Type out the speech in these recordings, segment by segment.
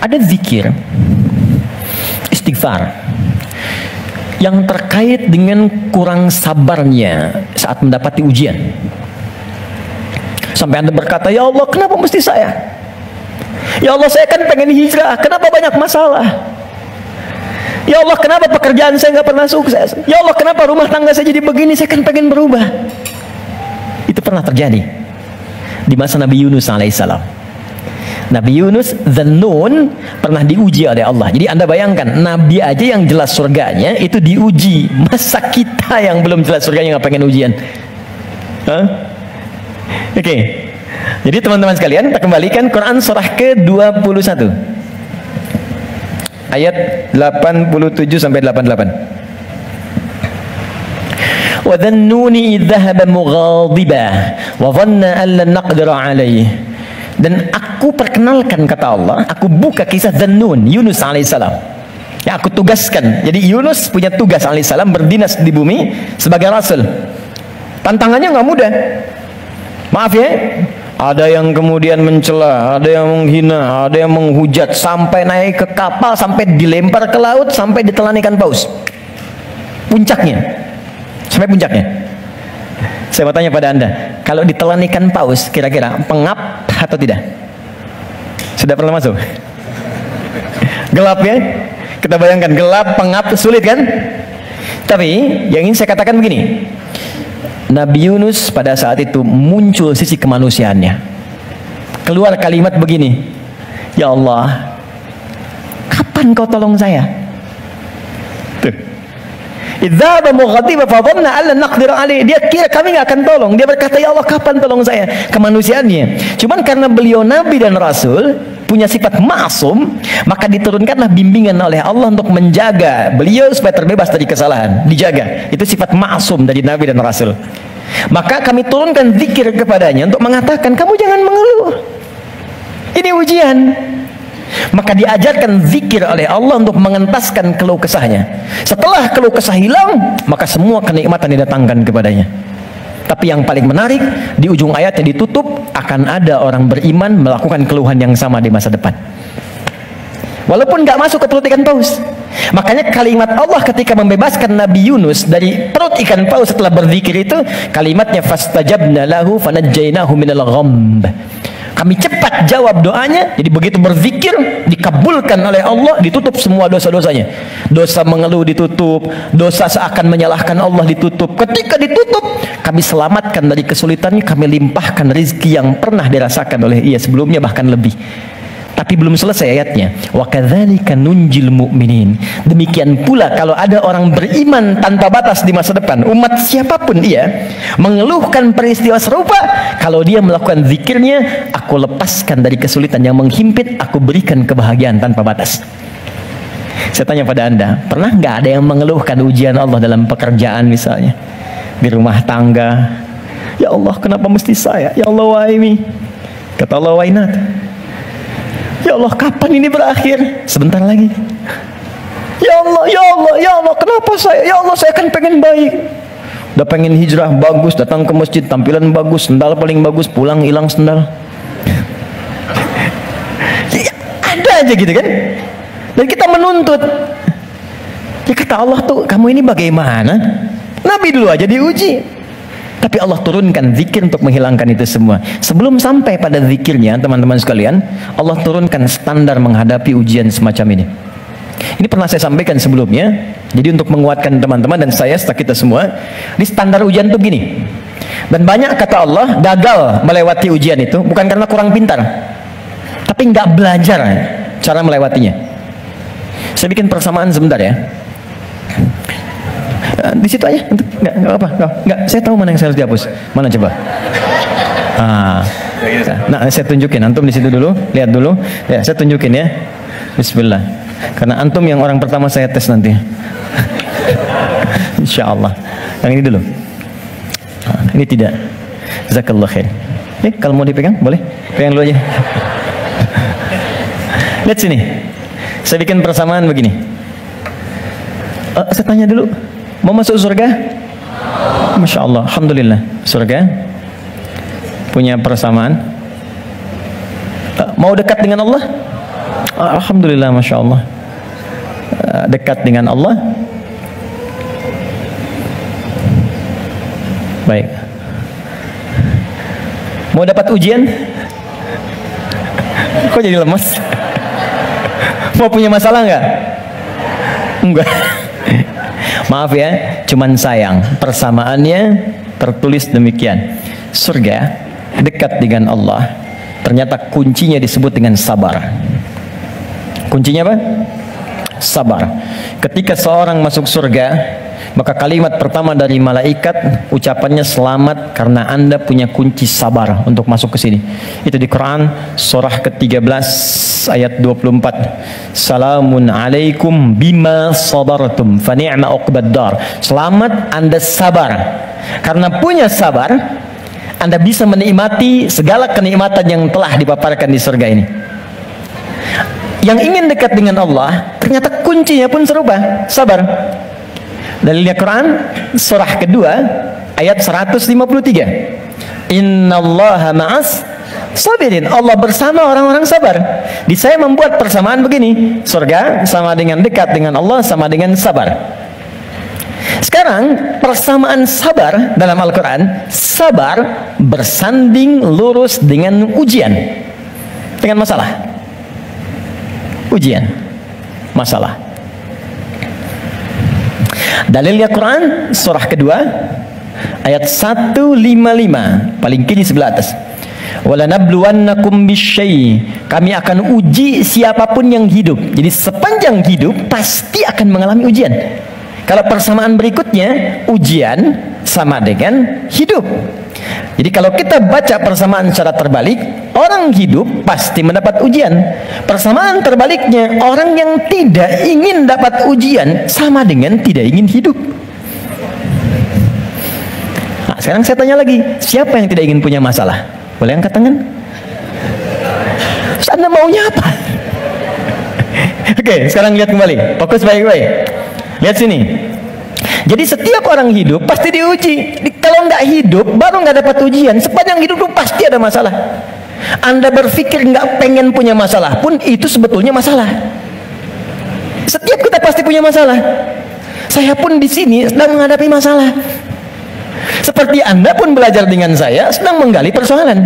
Ada zikir, istighfar yang terkait dengan kurang sabarnya saat mendapati ujian. Sampai Anda berkata, ya Allah, kenapa mesti saya? Ya Allah, saya kan pengen hijrah, kenapa banyak masalah? Ya Allah, kenapa pekerjaan saya nggak pernah sukses? Ya Allah, kenapa rumah tangga saya jadi begini? Saya kan pengen berubah. Itu pernah terjadi di masa Nabi Yunus alaihissalam. Nabi Yunus Dzannun pernah diuji oleh Allah. Jadi Anda bayangkan, Nabi aja yang jelas surganya itu diuji. Masa kita yang belum jelas surganya nggak pengen ujian? Oke. Jadi teman-teman sekalian, kita kembalikan Quran surah ke-21 ayat 87 sampai 88. Wa dhannuni idh dhahaba mughadiba wa dhanna an lan naqdira alaihi. Dan aku perkenalkan, kata Allah, aku buka kisah Dzannun, Yunus alaihissalam. Ya, aku tugaskan. Jadi Yunus punya tugas alaihissalam berdinas di bumi sebagai rasul. Tantangannya nggak mudah. Maaf ya, ada yang kemudian mencela, ada yang menghina, ada yang menghujat, sampai naik ke kapal, sampai dilempar ke laut, sampai ditelan ikan paus. Puncaknya, sampai puncaknya. Saya mau tanya pada Anda, kalau ditelan ikan paus, kira-kira pengap atau tidak? Sudah pernah masuk? Gelap ya? Kita bayangkan, gelap, pengap, sulit kan? Tapi yang ingin saya katakan begini, Nabi Yunus pada saat itu muncul sisi kemanusiaannya. Keluar kalimat begini, ya Allah, kapan kau tolong saya? Tuh. Idzaba mughadiba fa dhanna alla naqdir alaihi. Dia kira kami nggak akan tolong. Dia berkata, ya Allah, kapan tolong saya? Kemanusiaannya. Cuman karena beliau nabi dan rasul, punya sifat ma'sum, maka diturunkanlah bimbingan oleh Allah untuk menjaga beliau supaya terbebas dari kesalahan. Dijaga. Itu sifat ma'sum dari nabi dan rasul. Maka kami turunkan zikir kepadanya untuk mengatakan, kamu jangan mengeluh. Ini ujian. Maka diajarkan zikir oleh Allah untuk mengentaskan keluh kesahnya. Setelah keluh kesah hilang, maka semua kenikmatan didatangkan kepadanya. Tapi yang paling menarik, di ujung ayatnya ditutup, akan ada orang beriman melakukan keluhan yang sama di masa depan. Walaupun nggak masuk ke perut ikan paus. Makanya kalimat Allah ketika membebaskan Nabi Yunus dari perut ikan paus setelah berzikir itu, kalimatnya fastajabna lahu fanajjainahu minal ghamb. Kami cepat jawab doanya. Jadi begitu berzikir, dikabulkan oleh Allah, ditutup semua dosa-dosanya. Dosa mengeluh ditutup, dosa seakan menyalahkan Allah ditutup. Ketika ditutup, kami selamatkan dari kesulitannya, kami limpahkan rezeki yang pernah dirasakan oleh ia sebelumnya, bahkan lebih. Tapi belum selesai ayatnya. Wa kadzalika nunjil mu'minin. Demikian pula kalau ada orang beriman tanpa batas di masa depan, umat siapapun dia, mengeluhkan peristiwa serupa, kalau dia melakukan zikirnya, aku lepaskan dari kesulitan yang menghimpit, aku berikan kebahagiaan tanpa batas. Saya tanya pada Anda, pernah nggak ada yang mengeluhkan ujian Allah dalam pekerjaan misalnya? Di rumah tangga, ya Allah, kenapa mesti saya? Ya Allah, why me? Kata Allah, why not? Ya Allah, kapan ini berakhir? Sebentar lagi. Ya Allah, ya Allah, ya Allah, kenapa saya? Ya Allah, saya kan pengen baik. Udah pengen hijrah, bagus, datang ke masjid, tampilan bagus, sendal paling bagus, pulang hilang sendal. Ya, ada aja gitu kan? Dan kita menuntut. Ya kata Allah tuh, kamu ini bagaimana? Nabi dulu aja diuji. Tapi Allah turunkan zikir untuk menghilangkan itu semua. Sebelum sampai pada zikirnya, teman-teman sekalian, Allah turunkan standar menghadapi ujian semacam ini. Ini pernah saya sampaikan sebelumnya. Jadi untuk menguatkan teman-teman dan saya serta kita semua, di standar ujian itu gini. Dan banyak kata Allah gagal melewati ujian itu bukan karena kurang pintar, tapi nggak belajar cara melewatinya. Saya bikin persamaan sebentar ya. Di situ aja, nggak apa, nggak. Saya tahu mana yang saya harus dihapus. Mana coba? Nah, saya tunjukin. Antum di situ dulu, lihat dulu. Ya, saya tunjukin ya. Bismillah. Karena antum yang orang pertama saya tes nanti. Insya Allah. Yang ini dulu. Ini tidak. Jazakallah khair. Kalau mau dipegang, boleh. Pegang dulu aja. Lihat sini. Saya bikin persamaan begini. Saya tanya dulu. Mau masuk surga? Masya Allah, alhamdulillah. Surga punya persamaan. Mau dekat dengan Allah? Alhamdulillah, Masya Allah, dekat dengan Allah. Baik, mau dapat ujian? Kok jadi lemes? Mau punya masalah nggak? Enggak. Maaf ya, cuman sayang persamaannya tertulis demikian. Surga dekat dengan Allah, ternyata kuncinya disebut dengan sabar. Kuncinya apa? Sabar. Ketika seorang masuk surga, maka kalimat pertama dari malaikat ucapannya, selamat karena Anda punya kunci sabar untuk masuk ke sini. Itu di Quran surah ke-13 ayat 24. Salamun alaikum bima sabartum fa ni'ma uqbaddar. Selamat, Anda sabar. Karena punya sabar, Anda bisa menikmati segala kenikmatan yang telah dipaparkan di surga ini. Yang ingin dekat dengan Allah, ternyata kuncinya pun serupa, sabar. Dalilnya Quran surah kedua ayat 153. Innallaha ma'as sabirin. Allah bersama orang-orang sabar. Di saya membuat persamaan begini, surga sama dengan dekat dengan Allah sama dengan sabar. Sekarang persamaan sabar dalam Al-Quran, sabar bersanding lurus dengan ujian, dengan masalah. Ujian, masalah. Dalilnya Quran surah kedua ayat 155, paling kiri sebelah atas. Walanabluwannakum bisyai, kami akan uji siapapun yang hidup. Jadi sepanjang hidup pasti akan mengalami ujian. Kalau persamaan berikutnya, ujian sama dengan hidup. Jadi kalau kita baca persamaan secara terbalik, orang hidup pasti mendapat ujian. Persamaan terbaliknya, orang yang tidak ingin dapat ujian sama dengan tidak ingin hidup. Nah, sekarang saya tanya lagi, siapa yang tidak ingin punya masalah? Boleh angkat tangan? Terus Anda maunya apa? Oke, sekarang lihat kembali, fokus baik-baik. Lihat sini. Jadi setiap orang hidup pasti diuji. Kalau nggak hidup, baru nggak dapat ujian. Sepanjang hidup itu pasti ada masalah. Anda berpikir nggak pengen punya masalah pun itu sebetulnya masalah. Setiap kita pasti punya masalah. Saya pun di sini sedang menghadapi masalah. Seperti Anda pun belajar dengan saya sedang menggali persoalan.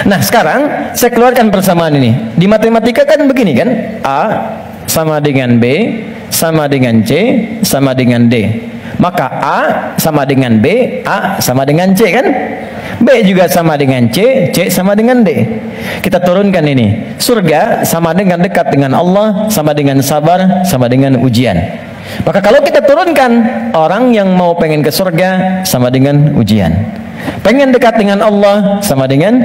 Nah sekarang saya keluarkan persamaan ini. Di matematika kan begini kan, A sama dengan B sama dengan C sama dengan D. Maka A sama dengan B, A sama dengan C kan? B juga sama dengan C, C sama dengan D. Kita turunkan ini. Surga sama dengan dekat dengan Allah, sama dengan sabar, sama dengan ujian. Maka kalau kita turunkan, orang yang mau pengen ke surga sama dengan ujian. Pengen dekat dengan Allah sama dengan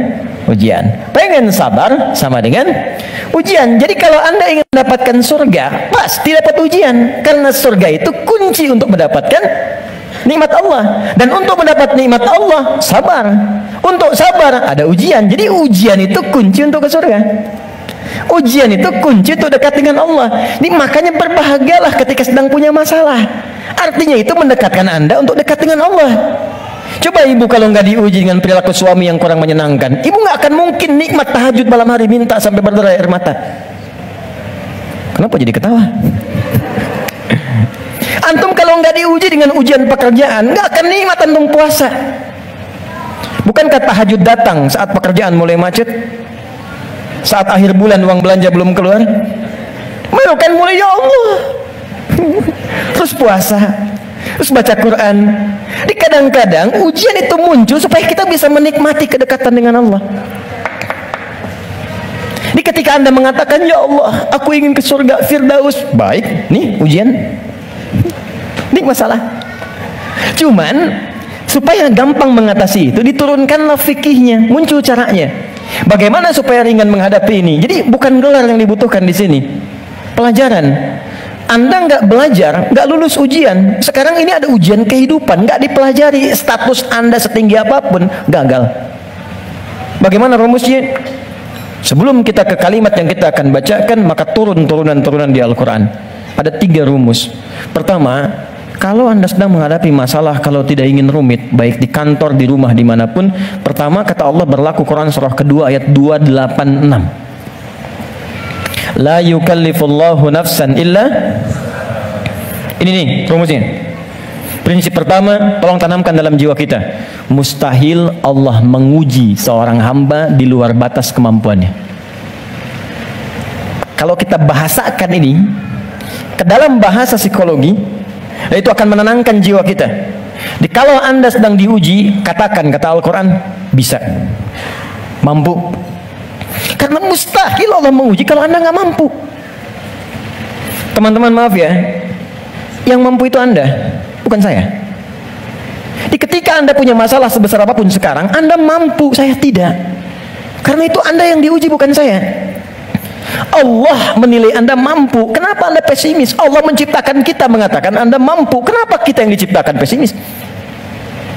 ujian. Pengen sabar sama dengan ujian. Jadi kalau Anda ingin mendapatkan surga, pasti dapat ujian. Karena surga itu kunci untuk mendapatkan nikmat Allah. Dan untuk mendapat nikmat Allah, sabar. Untuk sabar ada ujian. Jadi ujian itu kunci untuk ke surga. Ujian itu kunci untuk dekat dengan Allah. Ini makanya berbahagialah ketika sedang punya masalah. Artinya itu mendekatkan Anda untuk dekat dengan Allah. Coba ibu kalau nggak diuji dengan perilaku suami yang kurang menyenangkan, ibu nggak akan mungkin nikmat tahajud malam hari minta sampai berderai air mata. Kenapa jadi ketawa? Antum kalau nggak diuji dengan ujian pekerjaan, nggak akan nikmat antum puasa. Bukankah tahajud datang saat pekerjaan mulai macet? Saat akhir bulan uang belanja belum keluar? Baru kan mulai ya Allah. Terus puasa. Terus baca Quran. Di kadang-kadang ujian itu muncul supaya kita bisa menikmati kedekatan dengan Allah. Di ketika Anda mengatakan, ya Allah, aku ingin ke surga Firdaus. Baik, nih ujian. Ini masalah. Cuman supaya gampang mengatasi itu, diturunkanlah fikihnya, muncul caranya. Bagaimana supaya ringan menghadapi ini? Jadi bukan gelar yang dibutuhkan di sini, pelajaran. Anda nggak belajar, nggak lulus ujian. Sekarang ini ada ujian kehidupan, nggak dipelajari, status Anda setinggi apapun gagal. Bagaimana rumusnya? Sebelum kita ke kalimat yang kita akan bacakan, maka turunan di Al-Quran. Ada 3 rumus. Pertama, kalau Anda sedang menghadapi masalah, kalau tidak ingin rumit, baik di kantor, di rumah, dimanapun, pertama kata Allah berlaku Quran surah kedua ayat 286. La yukallifullahu nafsan illa. Ini nih rumusnya. Prinsip pertama, tolong tanamkan dalam jiwa kita. Mustahil Allah menguji seorang hamba di luar batas kemampuannya. Kalau kita bahasakan ini ke dalam bahasa psikologi, itu akan menenangkan jiwa kita. Kalau Anda sedang diuji, katakan, kata Al-Quran, bisa, mampu. Karena mustahil Allah menguji kalau Anda nggak mampu. Teman-teman maaf ya, yang mampu itu Anda, bukan saya. Ketika Anda punya masalah sebesar apapun sekarang, Anda mampu, saya tidak. Karena itu Anda yang diuji, bukan saya. Allah menilai Anda mampu. Kenapa Anda pesimis? Allah menciptakan kita mengatakan Anda mampu. Kenapa kita yang diciptakan pesimis?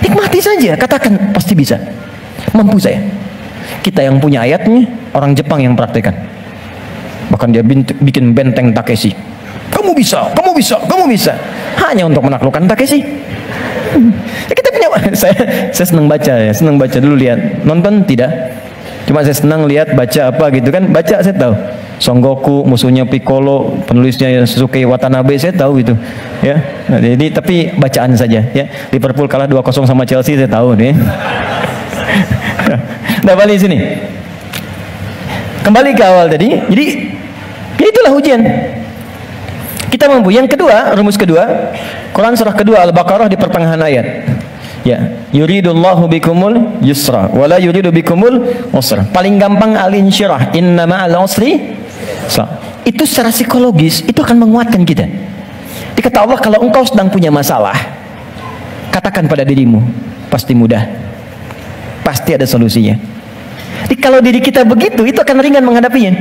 Nikmati saja, katakan pasti bisa. Mampu saya. Kita yang punya ayatnya, orang Jepang yang praktekan. Bahkan dia bikin benteng Takeshi. Kamu bisa, kamu bisa, kamu bisa. Hanya untuk menaklukkan Takeshi. Ya, kita punya. Saya senang baca ya, senang baca dulu lihat. Nonton tidak? Cuma saya senang lihat baca apa gitu kan. Baca saya tahu. Son Goku musuhnya Piccolo, penulisnya Sasuke Watanabe, saya tahu itu. Ya. Nah, jadi tapi bacaan saja ya. Liverpool kalah 2-0 sama Chelsea, saya tahu nih. Nah, balik sini. Kembali ke awal tadi. Jadi ya itulah ujian. Kita mampu. Yang kedua, rumus kedua, Quran surah kedua Al-Baqarah di pertengahan ayat. Ya, yuridullahu bikumul yusra wala yuridu bikumul usra. Paling gampang al-insyirah, inna ma'al usri. Itu secara psikologis itu akan menguatkan kita. Dikata Allah, kalau engkau sedang punya masalah, katakan pada dirimu, pasti mudah. Pasti ada solusinya. Jadi kalau diri kita begitu, itu akan ringan menghadapinya.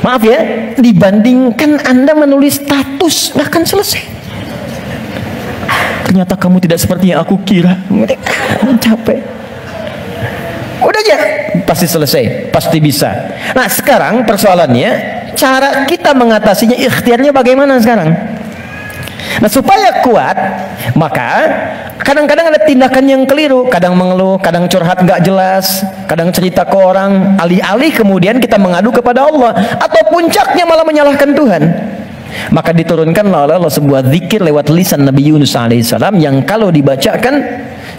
Maaf ya, dibandingkan Anda menulis status, nggak akan selesai. Ternyata kamu tidak seperti yang aku kira. Capek. Udah aja, pasti selesai, pasti bisa. Nah sekarang persoalannya, cara kita mengatasinya, ikhtiarnya bagaimana sekarang? Nah supaya kuat, maka kadang-kadang ada tindakan yang keliru. Kadang mengeluh, kadang curhat nggak jelas, kadang cerita ke orang, alih-alih kemudian kita mengadu kepada Allah, atau puncaknya malah menyalahkan Tuhan. Maka diturunkanlah oleh Allah sebuah zikir lewat lisan Nabi Yunus alaihissalam, yang kalau dibacakan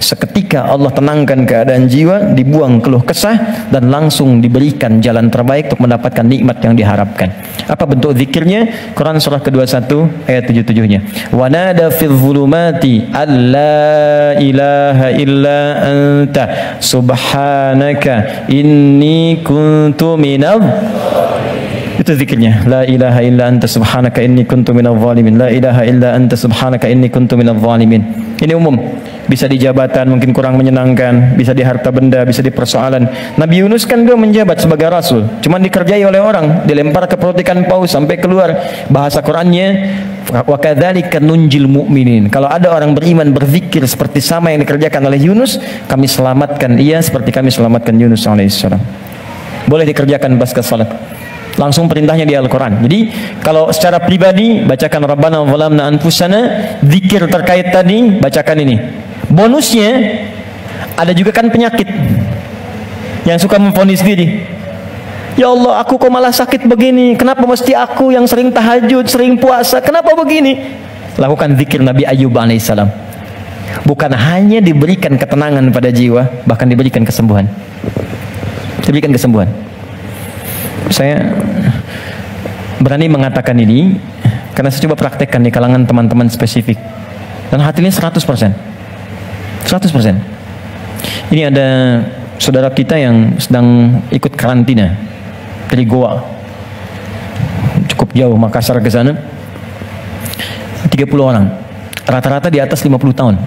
seketika Allah tenangkan keadaan jiwa, dibuang keluh kesah, dan langsung diberikan jalan terbaik untuk mendapatkan nikmat yang diharapkan. Apa bentuk zikirnya? Quran surah ke-21 ayat 77-nya. Wa nada fil zulumati alla ilaha illa anta subhanaka inni kuntu minadh. Itu zikirnya, la ilaha illa anta subhanaka inni kuntu minadh zalimin, la ilaha illa anta subhanaka inni kuntu minadh zalimin. Ini umum, bisa di jabatan mungkin kurang menyenangkan, bisa di harta benda, bisa di persoalan. Nabi Yunus kan dia menjabat sebagai rasul, cuman dikerjai oleh orang, dilempar ke perut ikan paus sampai keluar. Bahasa Qurannya, wa kadzalika nunjil mu'minin. Kalau ada orang beriman berzikir seperti sama yang dikerjakan oleh Yunus, kami selamatkan ia seperti kami selamatkan Yunus alaihissalam. Boleh dikerjakan pasca salat. Langsung perintahnya di Al-Quran. Jadi kalau secara pribadi bacakan Rabbana zalamna anfusana, zikir terkait tadi bacakan ini. Bonusnya ada juga kan penyakit yang suka memvonis diri. Ya Allah, aku kok malah sakit begini, kenapa mesti aku yang sering tahajud, sering puasa, kenapa begini? Lakukan zikir Nabi Ayyub alaihissalam. Bukan hanya diberikan ketenangan pada jiwa, bahkan diberikan kesembuhan. Diberikan kesembuhan. Saya berani mengatakan ini karena saya coba praktekkan di kalangan teman-teman spesifik, dan hasilnya 100%. 100%. Ini ada saudara kita yang sedang ikut karantina dari Goa, cukup jauh, Makassar ke sana, 30 orang, rata-rata di atas 50 tahun,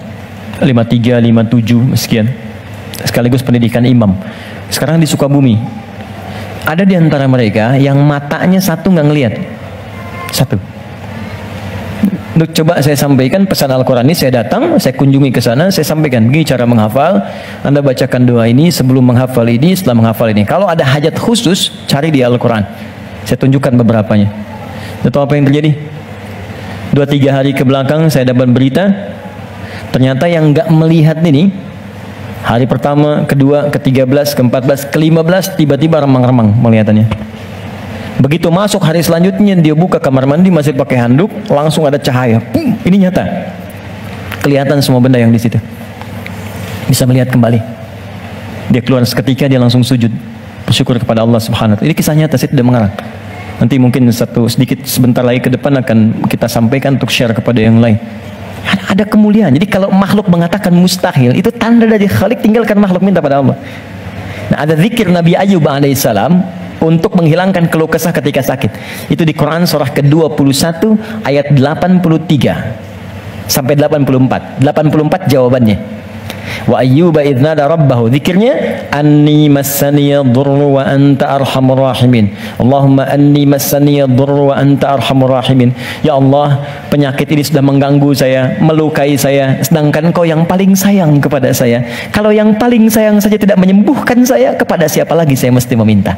53, 57 sekian, sekaligus pendidikan imam. Sekarang di Sukabumi. Ada di antara mereka yang matanya satu nggak ngelihat, satu. Coba saya sampaikan pesan Al-Quran ini, saya datang, saya kunjungi ke sana, saya sampaikan, begini cara menghafal, Anda bacakan doa ini sebelum menghafal ini, setelah menghafal ini. Kalau ada hajat khusus, cari di Al-Quran. Saya tunjukkan beberapanya. Tahu apa yang terjadi? 2-3 hari ke belakang saya dapat berita, ternyata yang nggak melihat ini, hari pertama, kedua, ke-13, ke-14, ke-15 tiba-tiba remang-remang melihatannya. Begitu masuk hari selanjutnya, dia buka kamar mandi masih pakai handuk, langsung ada cahaya. Ini nyata. Kelihatan semua benda yang di situ. Bisa melihat kembali. Dia keluar seketika, dia langsung sujud bersyukur kepada Allah Subhanahu wa taala. Ini kisah nyata, saya tidak mengarang. Nanti mungkin sebentar lagi ke depan akan kita sampaikan untuk share kepada yang lain. Ada kemuliaan. Jadi kalau makhluk mengatakan mustahil, itu tanda dari Khalik, tinggalkan makhluk, minta pada Allah. Nah, ada zikir Nabi Ayub alaihissalam untuk menghilangkan keluh kesah ketika sakit. Itu di Quran surah ke-21 ayat 83 sampai 84. 84 jawabannya. Wa ayyuba idz nada rabbahu, zikirnya anni massaniya dhurru wa anta arhamur rahimin. Allahumma anni massaniya dhurru wa anta arhamur rahimin. Ya Allah, penyakit ini sudah mengganggu saya, melukai saya, sedangkan Engkau yang paling sayang kepada saya. Kalau yang paling sayang saja tidak menyembuhkan saya, kepada siapa lagi saya mesti meminta?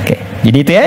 Oke, jadi itu ya.